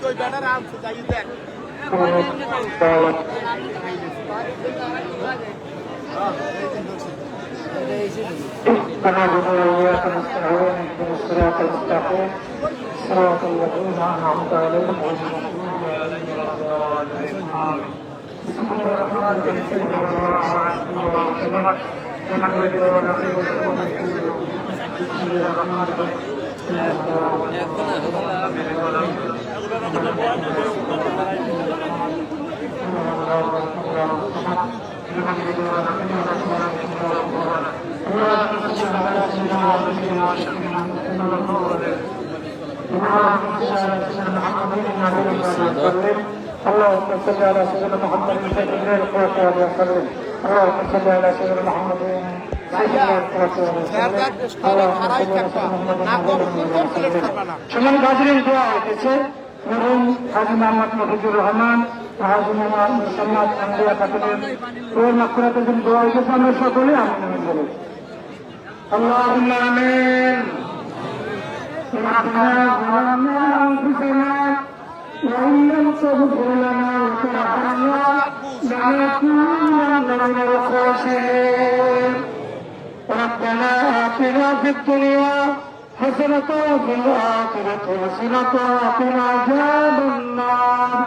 कोई बैनर आप सुझाइए देख اللهم صل على سيدنا محمد سيدنا الخلق وسلم اللهم صل على سيدنا محمد হাজি মোহাম্মদ মফিজুর রহমান হাজি মোহাম্মদ মুসাম্মদ আন্দিয়া খাতুনের ওর মাগফিরাতের জন্য দোয়া হয়েছে। আমরা সকলে আমিন বলি আল্লাহুম্মা আমিন। وإن لم تغفر لنا وترحمنا لنكونن من الخاسرين. ربنا آتنا في الدنيا حسنة وفي الآخرة حسنة وقنا عذاب النار.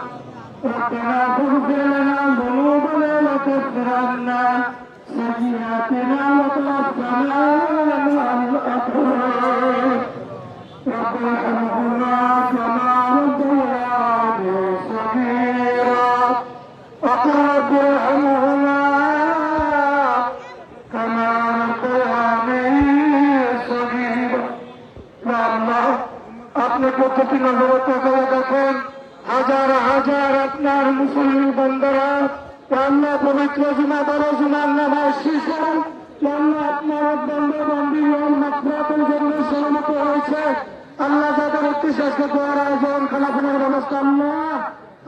ربنا اغفر لنا ذنوبنا وكفر عنا سيئاتنا وتوفنا مع الأبرار. رب ارحمهما كما ربياني صغيرا وقل رب ارحمهما كما ربياني صغيرا. يا الله আপনি প্রত্যেকটি নজরত করে দেখেন হাজার হাজার আপনার মুসলিম বান্দারা আল্লাহ পবিত্র জুমা বড় জুমার নামাজ শিশু আল্লাহ আপনার বন্ধু বান্ধব মাগফিরাতের জন্য সম্মত হয়েছে। আল্লাহ যাদের উদ্দেশ্যে দোয়ার আয়োজন খানাখানার ব্যবস্থা আল্লাহ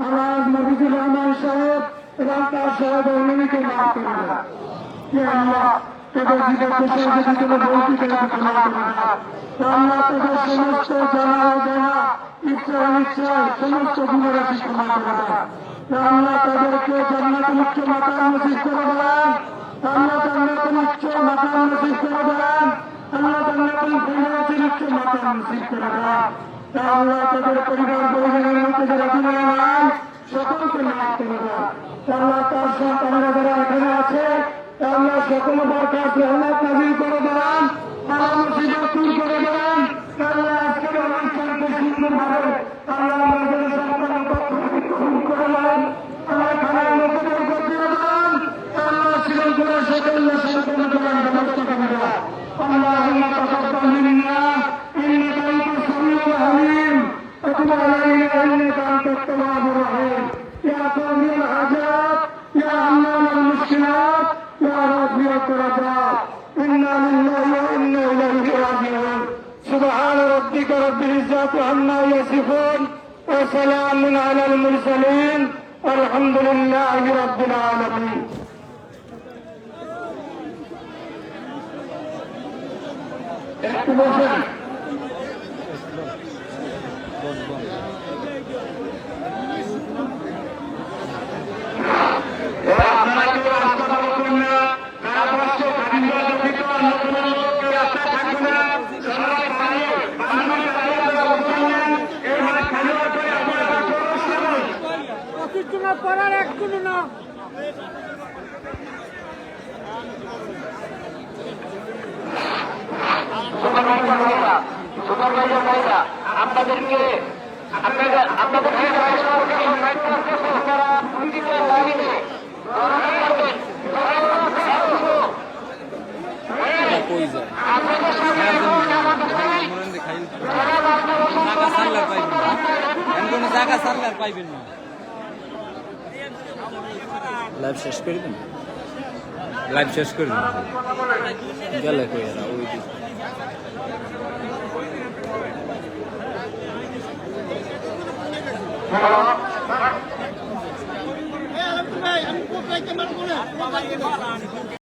আমার মফিজুর রহমান সাহেব এবং তার সহধর্মিনীকে মাফ করে দেন। আল্লাহ তাদের জীবনকে সহযোগিত ভৌতিক আল্লাহ তাদের সমস্ত জানা অজানা ইচ্ছা অনিচ্ছা সমস্ত গুণরাশি ক্ষমা করে দেন। আল্লাহ তাদেরকে জান্নাতুল উচ্চ মাকাম নসিব করে দেন। আল্লাহ জান্নাতুল উচ্চ মাকাম নসিব করে দেন। আল্লাহ জান্নাতুল ফিরদাউসের উচ্চ মাকাম নসিব করে দেন। আল্লাহ তাদের পরিবার পরিজনের মধ্যে যারা দুনিয়া নাই সকলকে মাফ করে দেন। আল্লাহ তার সন্তানেরা যারা এখানে আছে আল্লাহ সকল বরকত আল্লাহ নাযিল করে দেন। আল্লাহ মুসিবত দূর করে দেন। আল্লাহ আজকের অনুষ্ঠানকে সুন্দরভাবে আল্লাহ আমাদের সন্তানের পক্ষ থেকে কবুল করে নেন। আল্লাহ খানার মধ্যে বরকত দিয়ে দেন। আল্লাহ শ্রীলঙ্কার সকল সন্তানের ব্যবস্থা করে দেন। اللهم تقبل منا انك انت السميع العليم وتب علينا انك انت التواب الرحيم. يا قاضي الحاجات يا علام المشكلات يا رافع الدرجات انا لله وانا اليه راجعون. سبحان ربك رب العزه عما يصفون وسلام على المرسلين والحمد لله رب العالمين. একটু বসেন। আপনারা কেউ রাস্তা পাবেন না, যারা বসছে খাদিজা ব্যতীত অন্য কোনো লোককে রাস্তা থাকবে না। সবাই পায়ে বাংলাদেশের বাইরে যারা বসছেন এই মানে খেলোয়াড় করে আপনারা সমস্যা নেই। প্রতিষ্ঠা করার একদিন না আপনাদেরকে কোনো জায়গা ছাড়লে আর পাইবেন না। লাইভ শেষ করে দিন, লাইভ শেষ করে দিন। গেলে কই এরা ওই দিক। হ্যালো